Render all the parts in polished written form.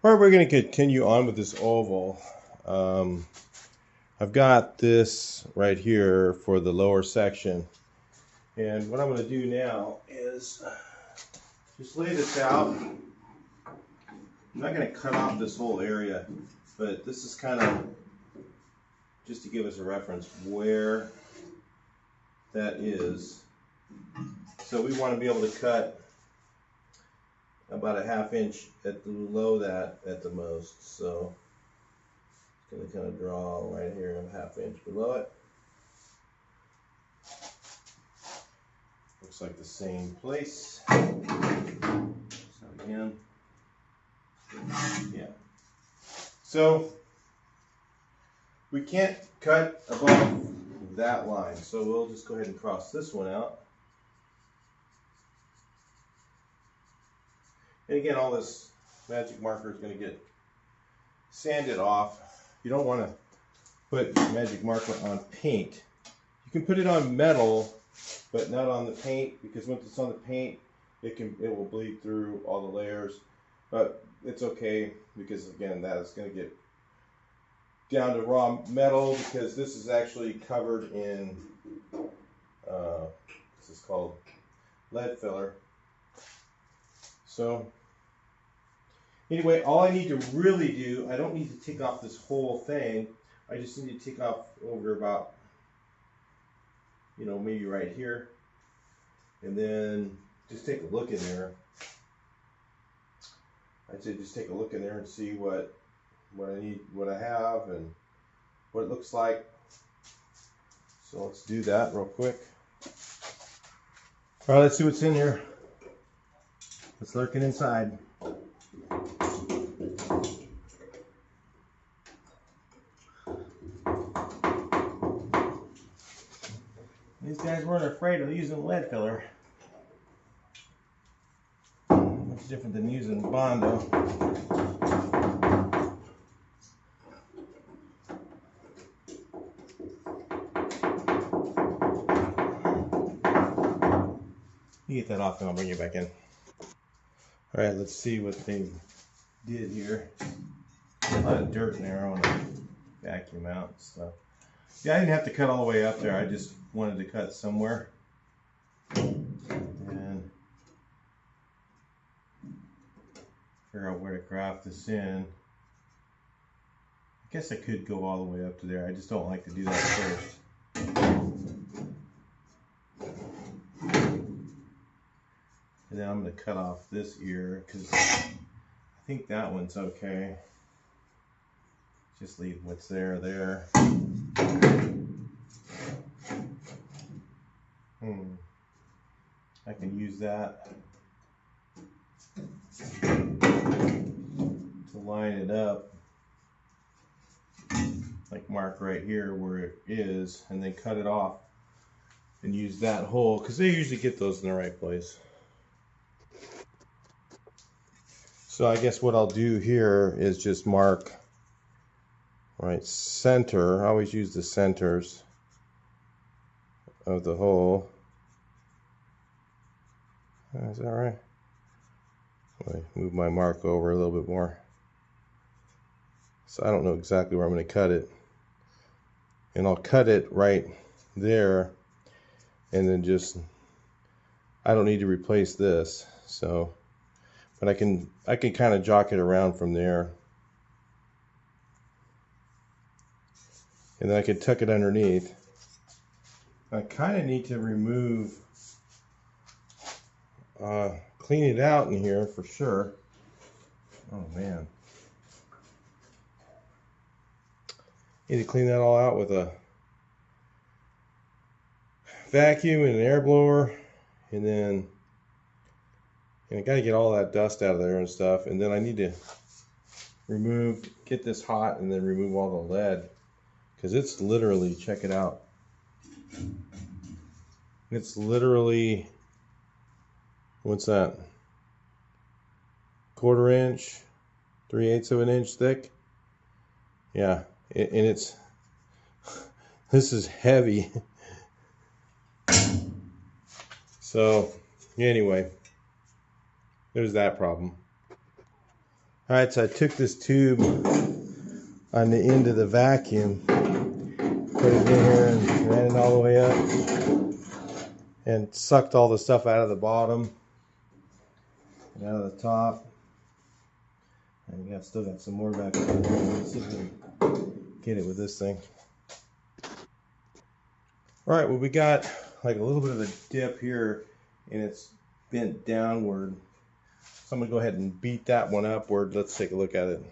All right, we're going to continue on with this oval. I've got this right here for the lower section. And what I'm going to do now is just lay this out. I'm not going to cut off this whole area, but this is kind of just to give us a reference where that is. So we want to be able to cut about a 1/2 inch at below that at the most. So I'm going to kind of draw right here a 1/2 inch below it. Looks like the same place. So again, yeah. So we can't cut above that line, so we'll just go ahead and cross this one out. And again, all this magic marker is going to get sanded off. You don't want to put magic marker on paint. You can put it on metal, but not on the paint, because once it's on the paint, it will bleed through all the layers. But it's okay, because again, that is going to get down to raw metal, because this is actually covered in this is called lead filler. So anyway, all I need to really do, I don't need to take off this whole thing. I just need to take off over about, maybe right here, and then just take a look in there. I'd say just take a look in there and see what I need, what I have, and what it looks like. So let's do that real quick. All right, let's see what's in here. What's lurking inside. These guys weren't afraid of using lead filler. Much different than using Bondo. You get that off and I'll bring you back in. All right, let's see what they did here. A lot of dirt in there on the vacuum out and stuff. Yeah, I didn't have to cut all the way up there. I just wanted to cut somewhere. And figure out where to graft this in. I guess I could go all the way up to there. I just don't like to do that first. And then I'm going to cut off this ear, because I think that one's okay. Just leave what's there. I can use that to line it up, like mark right here where it is, and then cut it off and use that hole, because they usually get those in the right place. So I guess what I'll do here is just mark right center. I always use the centers of the hole. Is that right? Let me move my mark over a little bit more. So I don't know exactly where I'm going to cut it. And I'll cut it right there, and then just, I don't need to replace this. So, but I can kind of jock it around from there. And then I can tuck it underneath. I kind of need to remove, clean it out in here for sure. Oh man. Need to clean that all out with a vacuum and an air blower, and then I gotta get all that dust out of there and stuff. And then I need to get this hot and then remove all the lead, because it's literally, check it out. It's literally, what's that? 1/4 inch, 3/8 of an inch thick. Yeah, and it's, this is heavy. So anyway, there's that problem. Alright, so I took this tube on the end of the vacuum, put it in here and ran it all the way up and sucked all the stuff out of the bottom and out of the top. And yeah, still got some more back there. Let's see if we can get it with this thing. Alright, well, we got like a little bit of a dip here and it's bent downward. So I'm going to go ahead and beat that one upward. Let's take a look at it.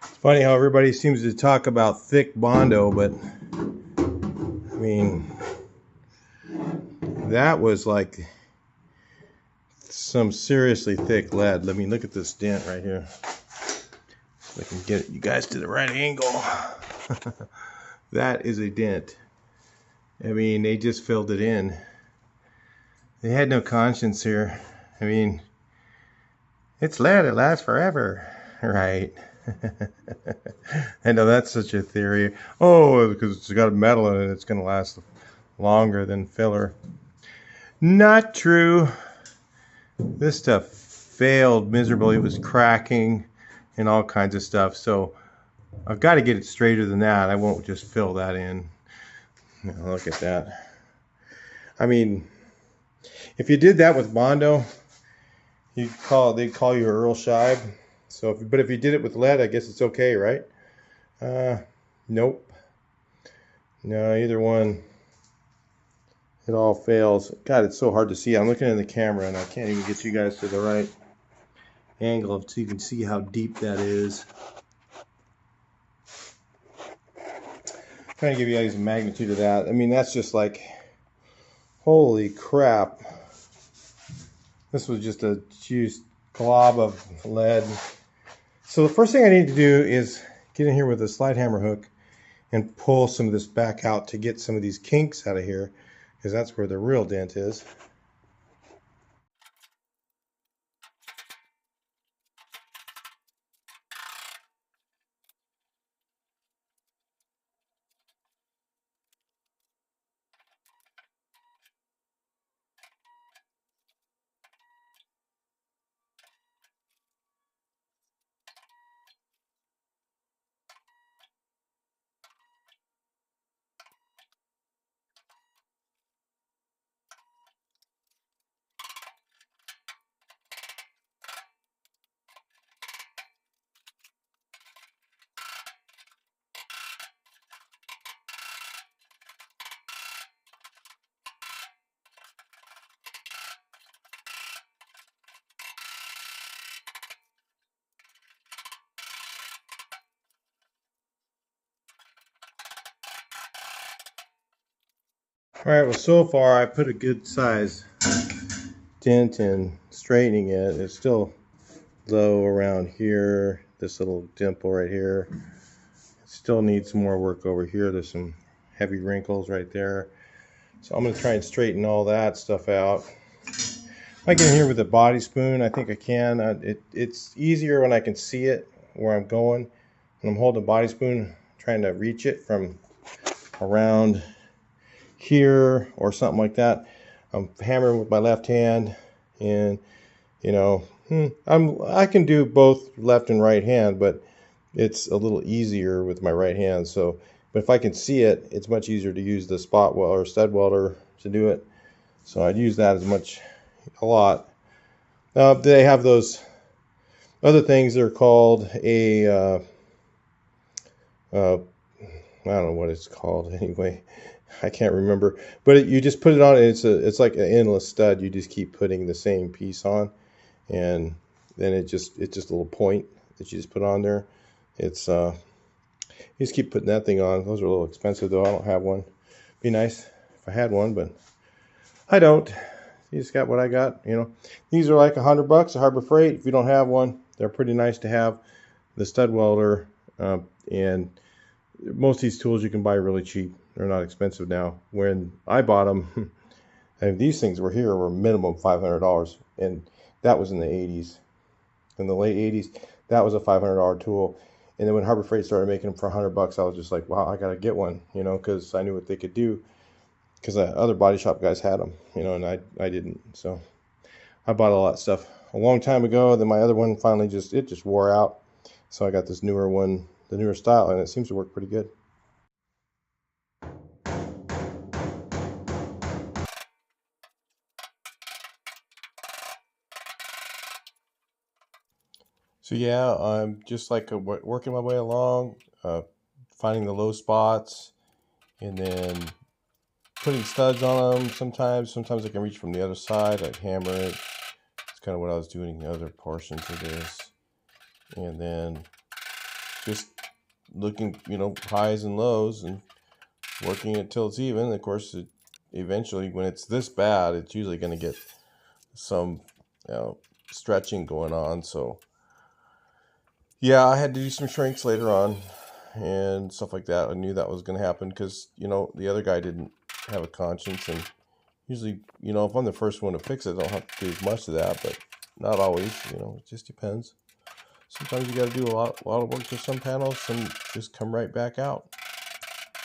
It's funny how everybody seems to talk about thick Bondo, but I mean, that was like some seriously thick lead. Let me look at this dent right here. So I can get you guys to the right angle. That is a dent. I mean, they just filled it in. They had no conscience here. I mean, it's lead, it lasts forever, right? I know that's such a theory. Oh, because it's got metal in it, it's going to last longer than filler. Not true. This stuff failed miserably. It was cracking and all kinds of stuff. So I've got to get it straighter than that. I won't just fill that in. Now, look at that. I mean, if you did that with Bondo, they'd call you Earl Scheib. So, but if you did it with lead, I guess it's okay, right? Nope. No, either one. It all fails. God, it's so hard to see. I'm looking in the camera and I can't even get you guys to the right angle so you can see how deep that is. I'm trying to give you guys a magnitude of that. I mean, that's just like, holy crap. This was just a juice glob of lead. So the first thing I need to do is get in here with a slide hammer hook and pull some of this back out to get some of these kinks out of here, because that's where the real dent is. All right, well, so far I put a good size dent in straightening it. It's still low around here, this little dimple right here. It still needs some more work over here. There's some heavy wrinkles right there. So I'm going to try and straighten all that stuff out. I get in here with a body spoon. I think I can. It's easier when I can see it where I'm going. When I'm holding a body spoon, trying to reach it from around here or something like that. I'm hammering with my left hand, and you know, I can do both left and right hand, but it's a little easier with my right hand. So, but if I can see it, it's much easier to use the spot welder or stud welder to do it. So I'd use that a lot. They have those other things. They're called I don't know what it's called anyway. I can't remember. But you just put it on, and it's like an endless stud. You just keep putting the same piece on, and then it's just a little point that you just put on there. It's you just keep putting that thing on. Those are a little expensive though. I don't have one. Be nice if I had one, but I don't. You just got what I got. These are like $100 at Harbor Freight. If you don't have one, they're pretty nice to have. The stud welder, and most of these tools you can buy really cheap. They're not expensive now. When I bought them, and these things were minimum $500, and that was in the 80s. In the late 80s, that was a $500 tool. And then when Harbor Freight started making them for $100, I was just like, wow, I gotta get one, because I knew what they could do. Because the other body shop guys had them, and I didn't. So I bought all that stuff a long time ago. Then my other one finally just wore out. So I got this newer one, the newer style, and it seems to work pretty good. So yeah, I'm just like working my way along, finding the low spots, and then putting studs on them. Sometimes I can reach from the other side, like hammer it. It's kind of what I was doing in the other portions of this, and then just looking, highs and lows, and working it till it's even. Of course, eventually, when it's this bad, it's usually going to get some, stretching going on. So yeah, I had to do some shrinks later on and stuff like that. I knew that was going to happen because, the other guy didn't have a conscience. And usually, if I'm the first one to fix it, I don't have to do much of that, but not always, it just depends. Sometimes you got to do a lot of work to some panels and just come right back out.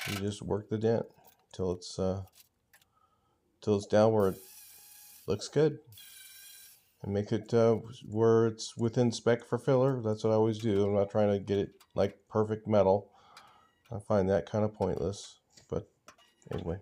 You just work the dent till it's down where it looks good, and make it where it's within spec for filler. That's what I always do. I'm not trying to get it like perfect metal. I find that kind of pointless. But anyway.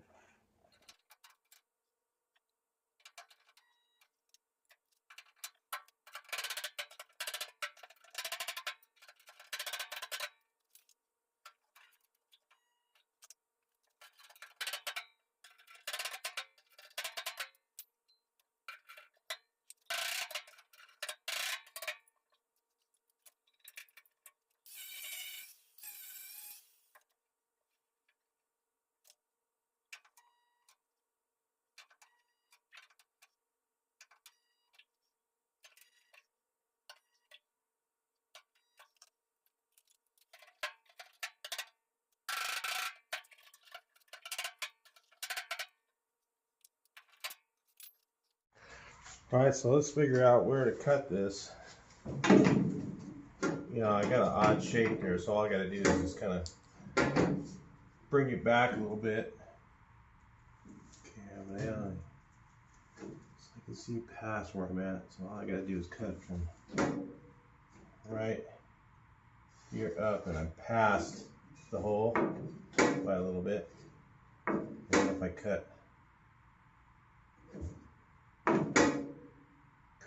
Alright, so let's figure out where to cut this. I got an odd shape here, so all I got to do is just kind of bring it back a little bit. Okay, so I can see past where I'm at, so all I got to do is cut from right here up, and I'm past the hole by a little bit. And then if I cut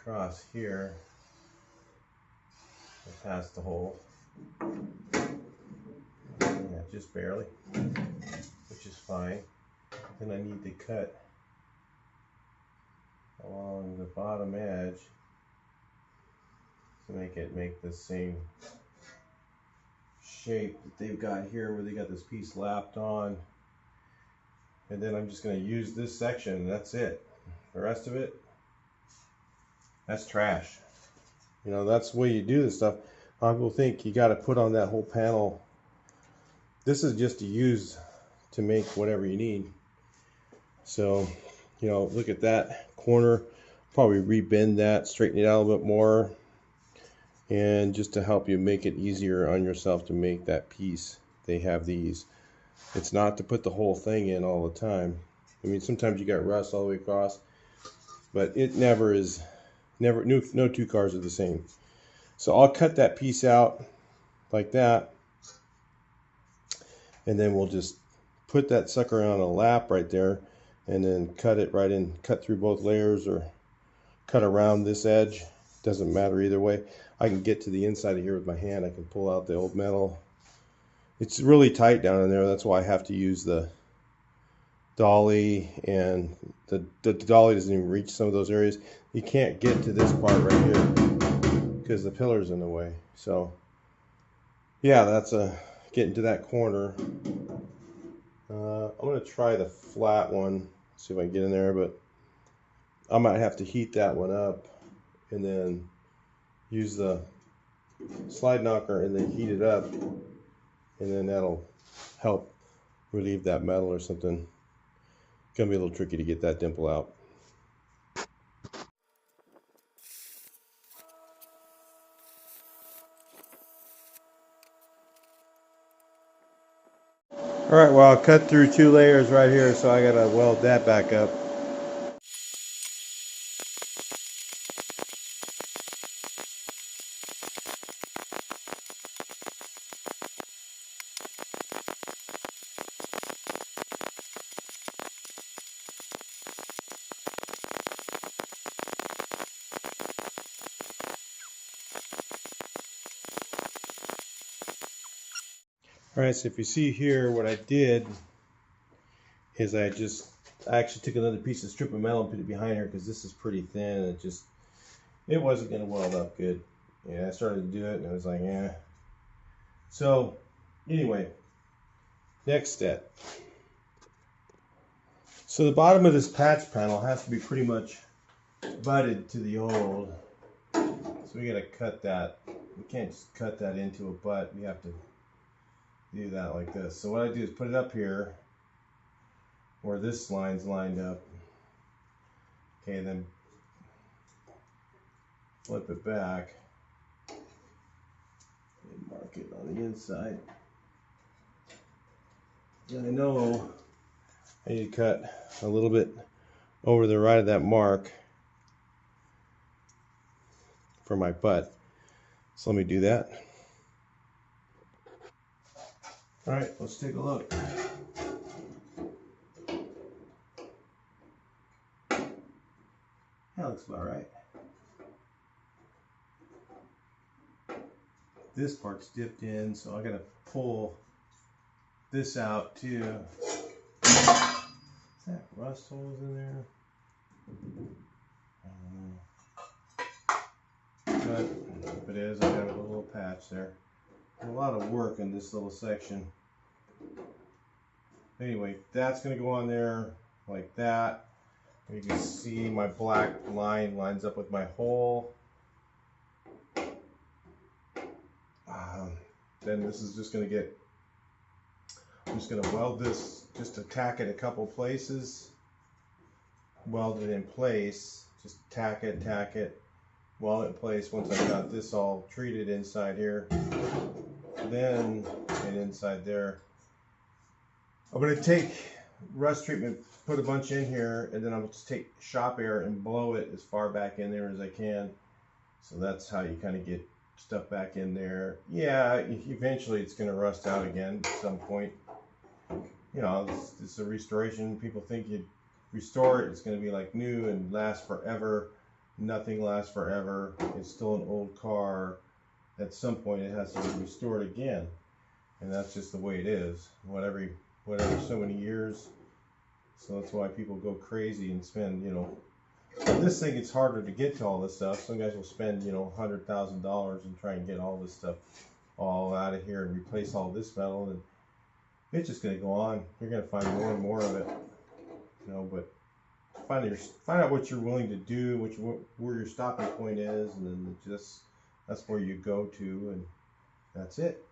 across here, I pass the hole, yeah, just barely, which is fine. Then I need to cut along the bottom edge to make the same shape that they've got here, where they got this piece lapped on. And then I'm just going to use this section, and that's it. The rest of it, that's trash. That's the way you do this stuff. A lot of people think you got to put on that whole panel. This is just to use to make whatever you need. So, look at that corner. probably rebend that, straighten it out a little bit more, and just to help you make it easier on yourself to make that piece. They have these. It's not to put the whole thing in all the time. I mean, sometimes you got rust all the way across, but it never is. No two cars are the same. So I'll cut that piece out like that, and then we'll just put that sucker on a lap right there, and then cut it right in, cut through both layers or cut around this edge. Doesn't matter either way. I can get to the inside of here with my hand. I can pull out the old metal. It's really tight down in there. That's why I have to use the dolly, and the dolly doesn't even reach some of those areas. You can't get to this part right here because the pillar's in the way. So yeah, that's getting to that corner. I'm going to try the flat one, see if I can get in there, but I might have to heat that one up and then use the slide knocker and then heat it up, and then that'll help relieve that metal or something. It's going to be a little tricky to get that dimple out. Alright, well, I'll cut through 2 layers right here, so I got to weld that back up. Alright, so if you see here, what I did is I actually took another piece of strip of metal and put it behind here because this is pretty thin and it wasn't going to weld up good. Yeah, I started to do it and I was like, yeah. So anyway, next step. So the bottom of this patch panel has to be pretty much butted to the old. So we got to cut that. We can't just cut that into a butt. We have to do that like this. So what I do is put it up here where this line's lined up. Okay, then flip it back and mark it on the inside. And I know I need to cut a little bit over the right of that mark for my butt. So let me do that. All right, let's take a look. That looks about right. This part's dipped in, so I gotta pull this out too. Is that rust holes in there? I don't know. But if it is, I got a little patch there. A lot of work in this little section. Anyway, that's going to go on there like that. You can see my black line lines up with my hole. Then this is just going to get, I'm just going to weld this, just to tack it a couple places. Weld it in place. Just tack it, weld it in place once I've got this all treated inside here. Then, and inside there, I'm going to take rust treatment, put a bunch in here, and then I'll just take shop air and blow it as far back in there as I can. So that's how you kind of get stuff back in there. Yeah, eventually it's going to rust out again at some point. You know, it's a restoration. People think you restore it, it's going to be like new and last forever. Nothing lasts forever. It's still an old car. At some point it has to be restored again, and that's just the way it is. Whatever so many years. So that's why people go crazy and spend, you know, this thing, it's harder to get to all this stuff. Some guys will spend, you know, $100,000 and try and get all this stuff all out of here and replace all this metal, and it's just going to go on. You're going to find more and more of it, you know. But find out what you're willing to do, where your stopping point is, and then just that's where you go to, and that's it.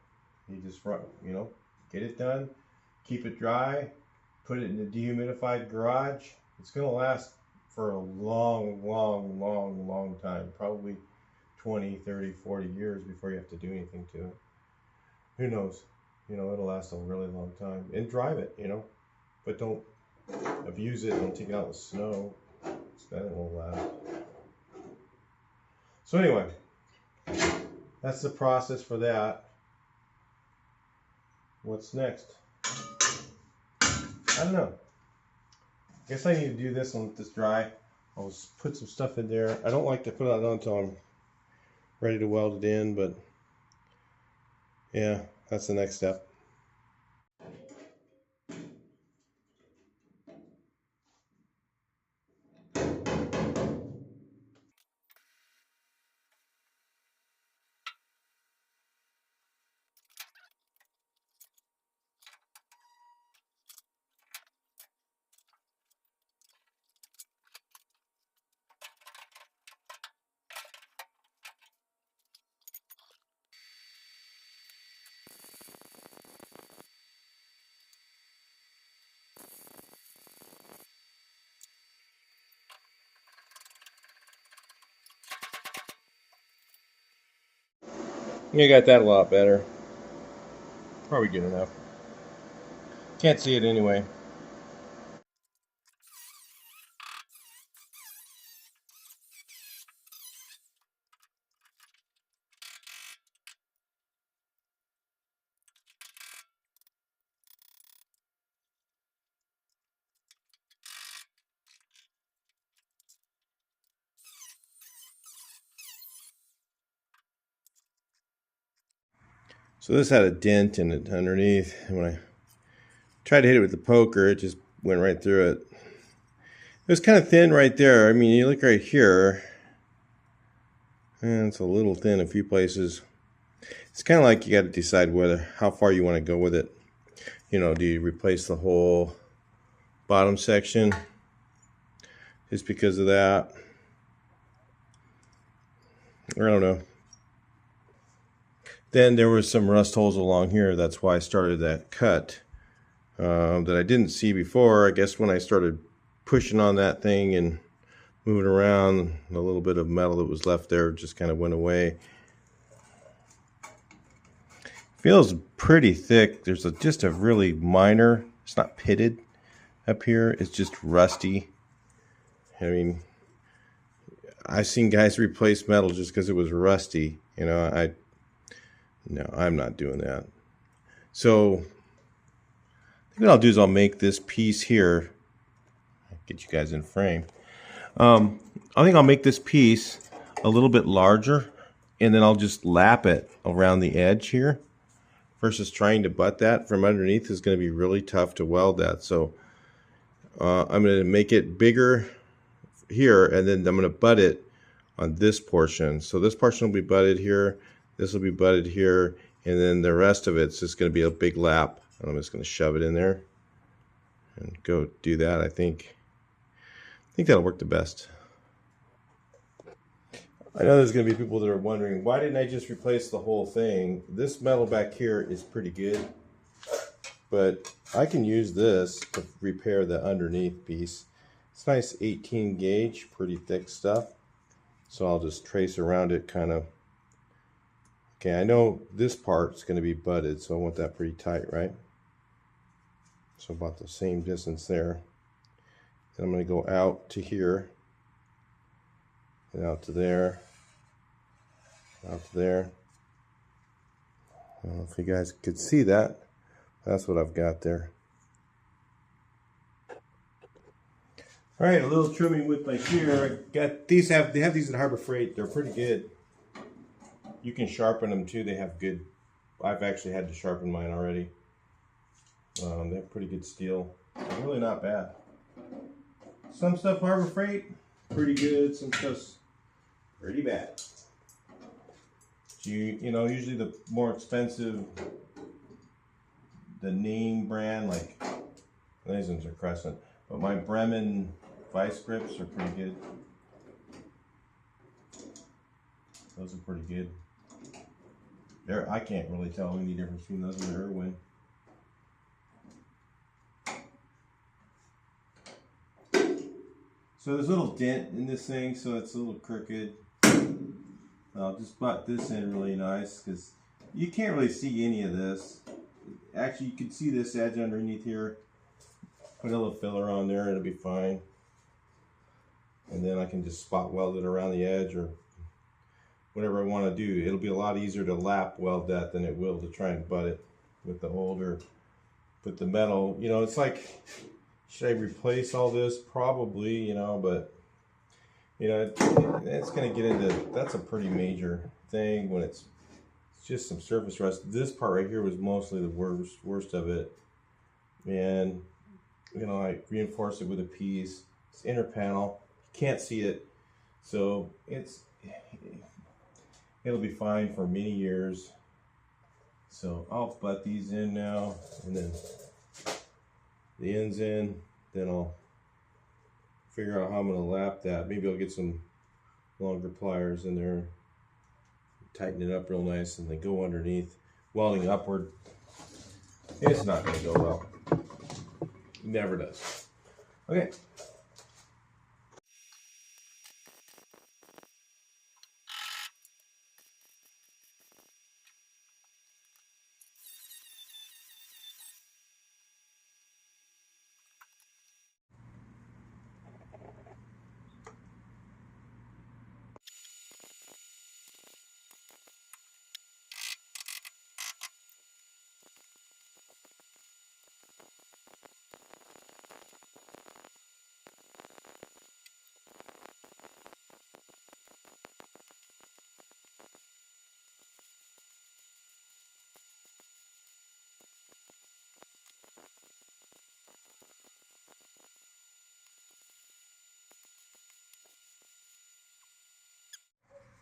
You just run, you know, get it done, keep it dry, put it in a dehumidified garage. It's going to last for a long time. Probably 20, 30, 40 years before you have to do anything to it. Who knows? You know, it'll last a really long time. And drive it, you know, but don't abuse it. Don't take it out in the snow. Then it won't last. So anyway, that's the process for that. What's next? I don't know. I guess I need to do this and let this dry. I'll just put some stuff in there. I don't like to put it on until I'm ready to weld it in, but yeah, that's the next step. You got that a lot better. Probably good enough. Can't see it anyway. So this had a dent in it underneath. And when I tried to hit it with the poker, it just went right through it. It was kind of thin right there. I mean, you look right here, and it's a little thin in a few places. It's kind of like you got to decide how far you want to go with it. You know, do you replace the whole bottom section just because of that? I don't know. Then there was some rust holes along here. That's why I started that cut that I didn't see before. I guess when I started pushing on that thing and moving around, a little bit of metal that was left there just kind of went away. Feels pretty thick. There's just a really minor, it's not pitted up here, it's just rusty. I mean, I've seen guys replace metal just because it was rusty. You know, no, I'm not doing that. So I think what I'll do is I'll make this piece here, get you guys in frame. I think I'll make this piece a little bit larger, and then I'll just lap it around the edge here. Versus trying to butt that from underneath is going to be really tough to weld that. So I'm going to make it bigger here, and then I'm going to butt it on this portion. So this portion will be butted here, this will be butted here, and then the rest of it's just going to be a big lap. And I'm just going to shove it in there and go do that. I think that'll work the best. I know there's going to be people that are wondering, why didn't I just replace the whole thing? This metal back here is pretty good, but I can use this to repair the underneath piece. It's nice 18 gauge, pretty thick stuff. So I'll just trace around it kind of. Okay, I know this part's going to be butted, so I want that pretty tight, right? So about the same distance there. Then I'm going to go out to here. And out to there, out to there. I don't know if you guys could see that. That's what I've got there. All right, a little trimming with my shear. Got these. They have these at Harbor Freight. They're pretty good. You can sharpen them too. They have good. I've actually had to sharpen mine already. They have pretty good steel. They're really not bad. Some stuff Harbor Freight, pretty good. Some stuff's pretty bad. You know, usually the more expensive, the name brand, like these ones are Crescent, but my Bremen vice grips are pretty good. Those are pretty good. I can't really tell any difference between those and the Irwin. So there's a little dent in this thing, so it's a little crooked. I'll just butt this in really nice because you can't really see any of this. Actually, you can see this edge underneath here. Put a little filler on there and it'll be fine. And then I can just spot weld it around the edge or whatever I want to do. It'll be a lot easier to lap weld that than it will to try and butt it with the older, with the metal. You know, it's like, should I replace all this? Probably, you know, but you know, it's going to get into, that's a pretty major thing when it's just some surface rust. This part right here was mostly the worst of it. And, you know, I reinforced it with a piece. It's inner panel. You can't see it. So it'll be fine for many years. So I'll butt these in now, and then the ends in, then I'll figure out how I'm going to lap that. Maybe I'll get some longer pliers in there, tighten it up real nice, and then go underneath, welding upward. It's not going to go well. It never does. Okay.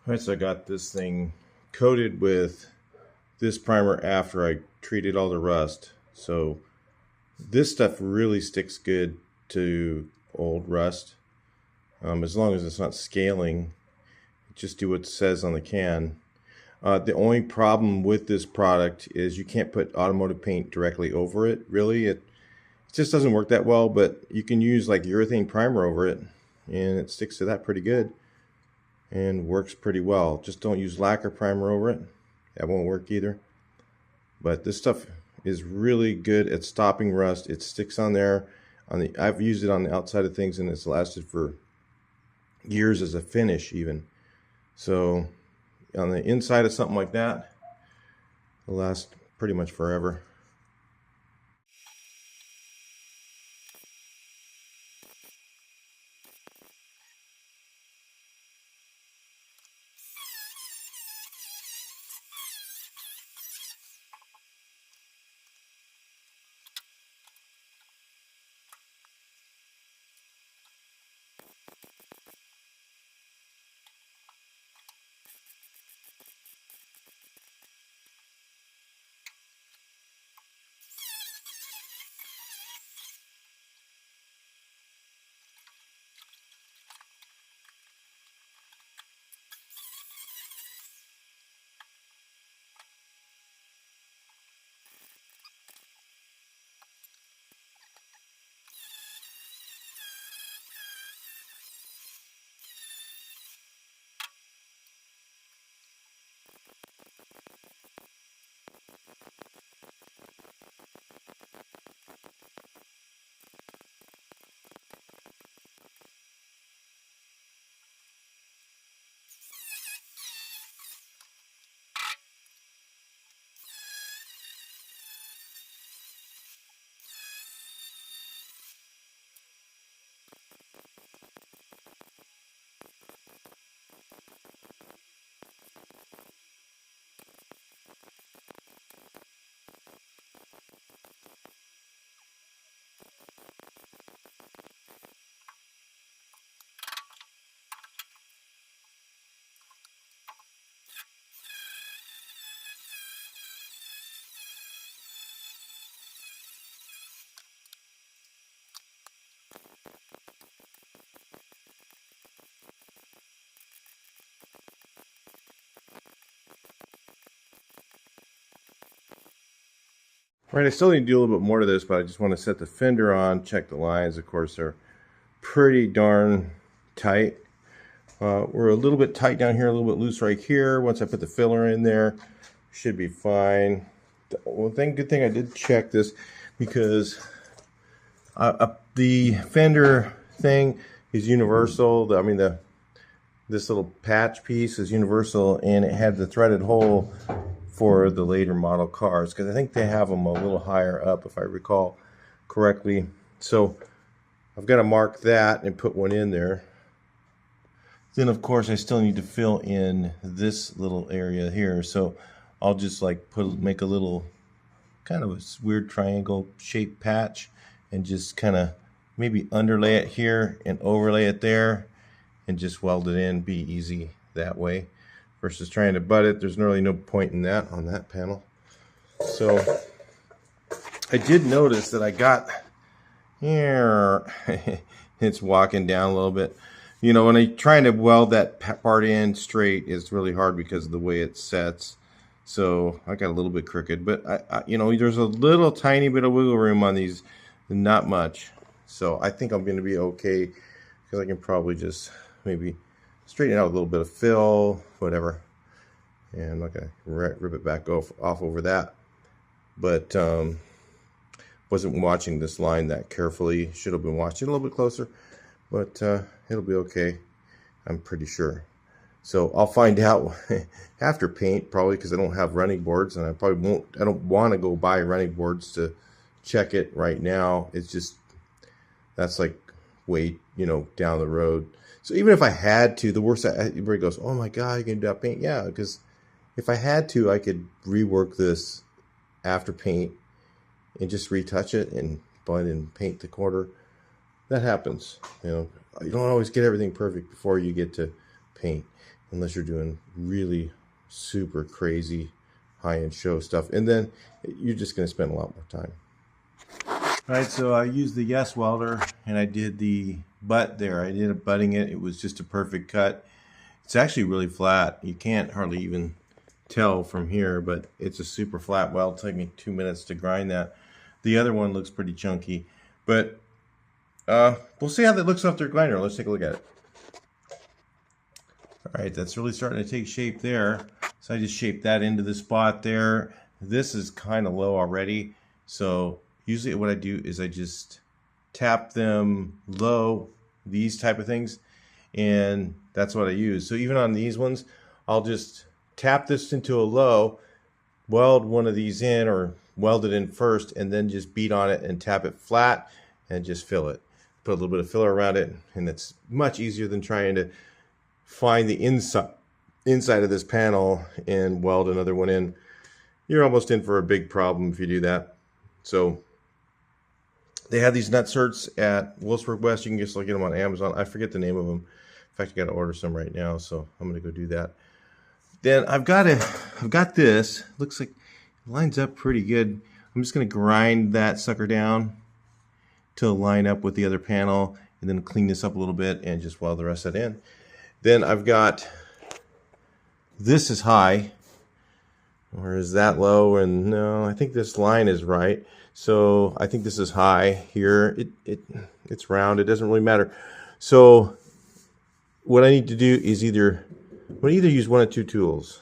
Alright, so I got this thing coated with this primer after I treated all the rust. So this stuff really sticks good to old rust. As long as it's not scaling, just do what it says on the can. The only problem with this product is you can't put automotive paint directly over it, really. It just doesn't work that well, but you can use like urethane primer over it, and it sticks to that pretty good and works pretty well. Just don't use lacquer primer over it. That won't work either. But this stuff is really good at stopping rust. It sticks on there. I've used it on the outside of things, and it's lasted for years as a finish even. So on the inside of something like that, it'll last pretty much forever. Right, I still need to do a little bit more to this, but I just want to set the fender on, check the lines. Of course, they're pretty darn tight. We're a little bit tight down here, a little bit loose right here. Once I put the filler in there, should be fine. Well, good thing I did check this, because the fender thing is universal. This little patch piece is universal, and it had the threaded hole for the later model cars, because I think they have them a little higher up, if I recall correctly. So I've got to mark that and put one in there. Then of course I still need to fill in this little area here, so I'll just like make a little kind of a weird triangle shaped patch and just kind of maybe underlay it here and overlay it there and just weld it in. Be easy that way versus trying to butt it. There's really no point in that on that panel. So I did notice that I got here, it's walking down a little bit. You know, when I'm trying to weld that part in straight, it's really hard because of the way it sets. So I got a little bit crooked, but you know, there's a little tiny bit of wiggle room on these, not much. So I think I'm going to be okay, because I can probably just maybe straighten out a little bit of fill, whatever. And I'm not going to rip it back off over that. But wasn't watching this line that carefully. Should have been watching a little bit closer, but it'll be okay, I'm pretty sure. So I'll find out after paint, probably, because I don't have running boards, and I don't want to go buy running boards to check it right now. It's just, that's like way, you know, down the road. So even if I had to, the worst, everybody goes, oh my God, you can do that paint? Yeah, because if I had to, I could rework this after paint and just retouch it and blend and paint the corner. That happens. You know, you don't always get everything perfect before you get to paint, unless you're doing really super crazy high-end show stuff, and then you're just going to spend a lot more time. All right, so I used the Yes welder, and I did the butt there. I did a butting it. It was just a perfect cut. It's actually really flat. You can't hardly even tell from here, but it's a super flat weld. It took me 2 minutes to grind that. The other one looks pretty chunky, but we'll see how that looks off their grinder. Let's take a look at it. All right, that's really starting to take shape there. So I just shaped that into the spot there. This is kind of low already. So usually what I do is I just tap them low, these type of things, and that's what I use. So even on these ones, I'll just tap this into a low, weld one of these in, or weld it in first, and then just beat on it and tap it flat and just fill it. Put a little bit of filler around it, and it's much easier than trying to find the inside of this panel and weld another one in. You're almost in for a big problem if you do that. So they have these nutserts at Wolfsburg West. You can just look at them on Amazon. I forget the name of them. In fact, I got to order some right now, so I'm going to go do that. Then I've got this. Looks like it lines up pretty good. I'm just going to grind that sucker down to line up with the other panel, and then clean this up a little bit and just weld the rest of it in. Then I've got, this is high, or is that low? And no, I think this line is right. So I think this is high here. It's round. It doesn't really matter. So what I need to do is either use one of two tools.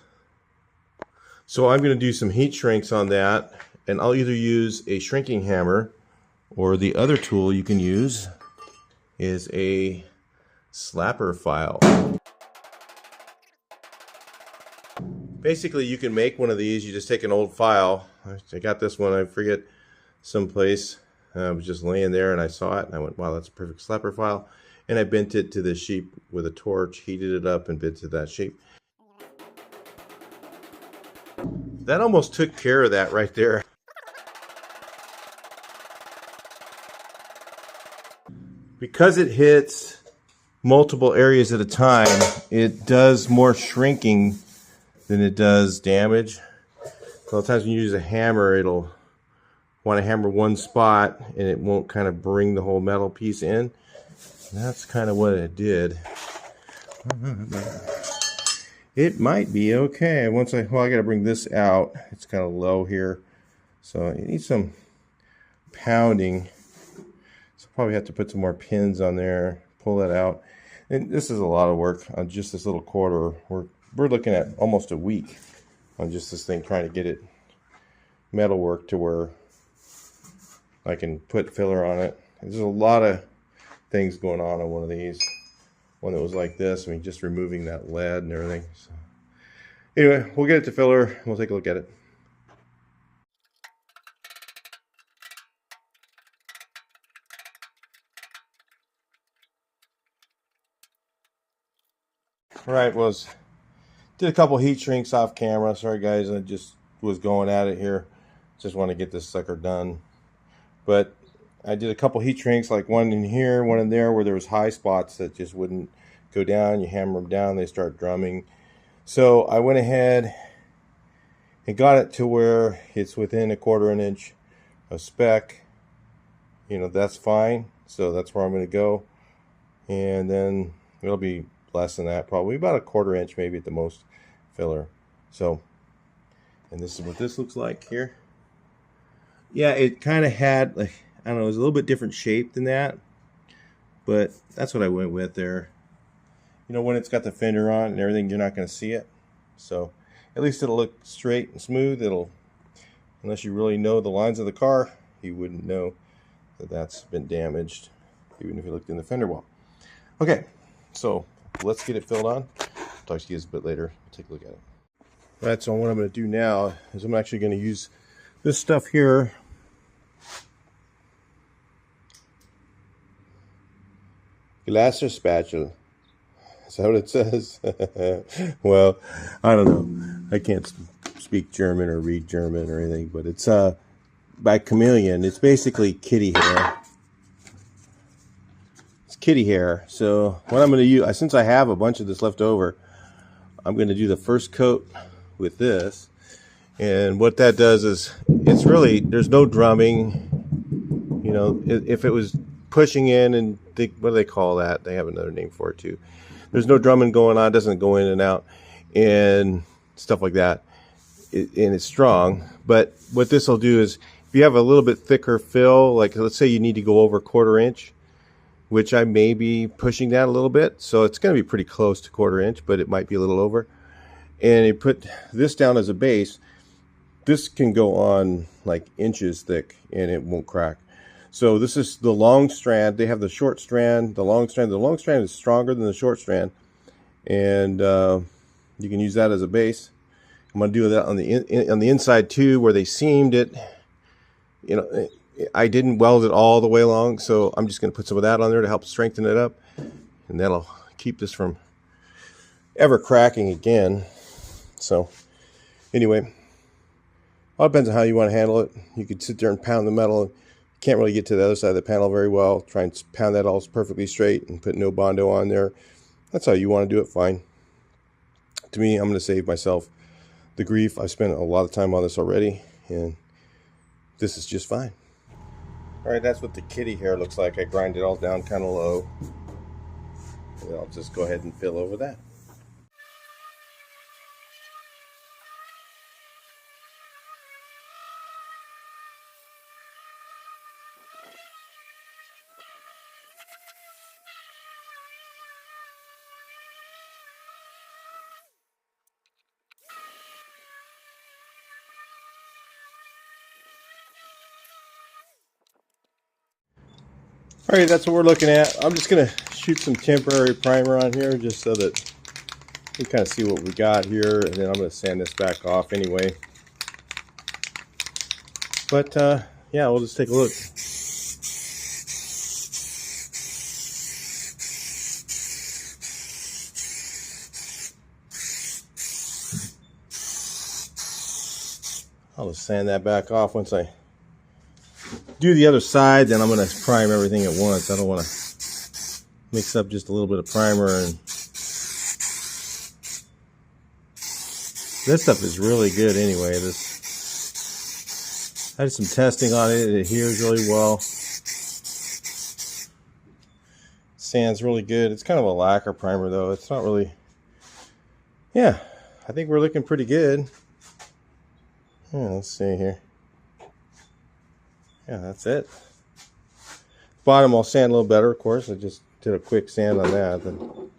So I'm going to do some heat shrinks on that, and I'll either use a shrinking hammer, or the other tool you can use is a slapper file. Basically, you can make one of these. You just take an old file. I got this one, I forget, someplace. I was just laying there and I saw it and I went, wow, that's a perfect slapper file. And I bent it to the shape with a torch, heated it up, and bent to that shape. That almost took care of that right there. Because it hits multiple areas at a time, it does more shrinking than it does damage. A lot of times when you use a hammer, it'll want to hammer one spot and it won't kind of bring the whole metal piece in. And that's kind of what it did. It might be okay. Well, I got to bring this out. It's kind of low here, so it needs some pounding. So Probably have to put some more pins on there, pull that out. And this is a lot of work on just this little quarter. We're looking at almost a week on just this thing, trying to get it metalwork to where I can put filler on it. There's a lot of things going on one of these. One that was like this, I mean, just removing that lead and everything. So anyway, we'll get it to filler and we'll take a look at it. All right, did a couple heat shrinks off camera. Sorry guys, I just was going at it here. Just want to get this sucker done. But I did a couple heat shrinks, like one in here, one in there, where there was high spots that just wouldn't go down. You hammer them down, they start drumming. So I went ahead and got it to where it's within 1/4 inch of spec. You know, that's fine. So that's where I'm going to go. And then it'll be less than that, probably about 1/4 inch, maybe at the most, filler. So, and this is what this looks like here. Yeah, it kind of had, like, I don't know, it was a little bit different shape than that, but that's what I went with there. You know, when it's got the fender on and everything, you're not going to see it. So at least it'll look straight and smooth. Unless you really know the lines of the car, you wouldn't know that that's been damaged, even if you looked in the fender well. Okay, so let's get it filled on. I'll talk to you guys a bit later. Take a look at it. All right, so what I'm going to do now is I'm actually going to use this stuff here. Glasser spatula. Is that what it says? Well, I don't know. I can't speak German or read German or anything, but it's by Chameleon. It's basically kitty hair. It's kitty hair. So what I'm going to use, since I have a bunch of this left over, I'm going to do the first coat with this. And what that does is, it's really, there's no drumming. You know, if it was pushing in and what do they call that? They have another name for it too. There's no drumming going on. It doesn't go in and out and stuff like that. And it's strong. But what this will do is, if you have a little bit thicker fill, like let's say you need to go over 1/4 inch, which I may be pushing that a little bit. So it's going to be pretty close to 1/4 inch, but it might be a little over. And you put this down as a base. This can go on like inches thick and it won't crack. So this is the long strand. They have the short strand, the long strand. The long strand is stronger than the short strand, and you can use that as a base. I'm going to do that on the inside too, where they seamed it. You know, I didn't weld it all the way along, so I'm just going to put some of that on there to help strengthen it up, and that'll keep this from ever cracking again. So anyway, all depends on how you want to handle it. You could sit there and pound the metal. Can't really get to the other side of the panel very well. Try and pound that all perfectly straight and put no Bondo on there. That's how you want to do it, fine. To me, I'm going to save myself the grief. I've spent a lot of time on this already, and this is just fine. All right, that's what the kitty hair looks like. I grind it all down kind of low. And I'll just go ahead and fill over that. All right, that's what we're looking at. I'm just going to shoot some temporary primer on here just so that we kind of see what we got here, and then I'm going to sand this back off anyway. But yeah, we'll just take a look. I'll just sand that back off once I do the other side. Then I'm going to prime everything at once. I don't want to mix up just a little bit of primer. And this stuff is really good anyway. I did some testing on it. It adheres really well. Sands really good. It's kind of a lacquer primer though. It's not really, yeah, I think we're looking pretty good. Yeah, let's see here. Yeah, that's it. bottom I'll sand a little better, of course. I just did a quick sand on that. That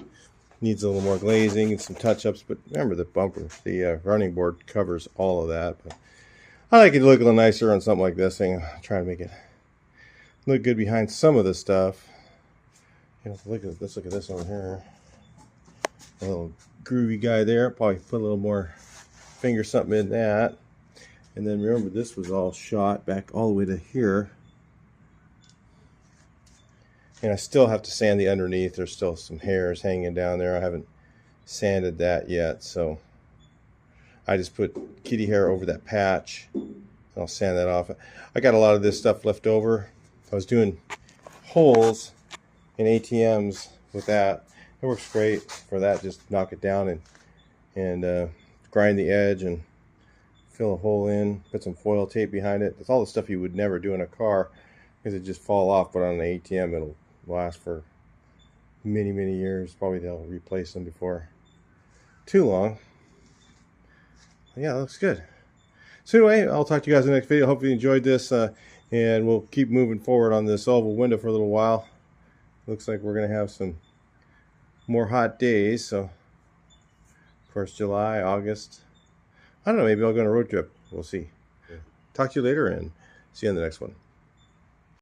needs a little more glazing and some touch-ups, but remember the bumper, the running board covers all of that. But I like it to look a little nicer on something like this thing. I'll try to make it look good behind some of the stuff. You know, let's look at this over here. A little groovy guy there. Probably put a little more finger something in that. And then remember, this was all shot back all the way to here. And I still have to sand the underneath. There's still some hairs hanging down there. I haven't sanded that yet, so I just put kitty hair over that patch. I'll sand that off. I got a lot of this stuff left over. I was doing holes in ATMs with that. It works great for that. Just knock it down and grind the edge and fill a hole in. Put some foil tape behind it. That's all the stuff you would never do in a car because it just fall off. But on an ATM, it'll last for many, many years. Probably they'll replace them before too long. Yeah, it looks good. So anyway, I'll talk to you guys in the next video. Hope you enjoyed this, and we'll keep moving forward on this oval window for a little while. Looks like we're going to have some more hot days. So, of course, July, August. I don't know, maybe I'll go on a road trip. We'll see. Talk to you later, and see you on the next one.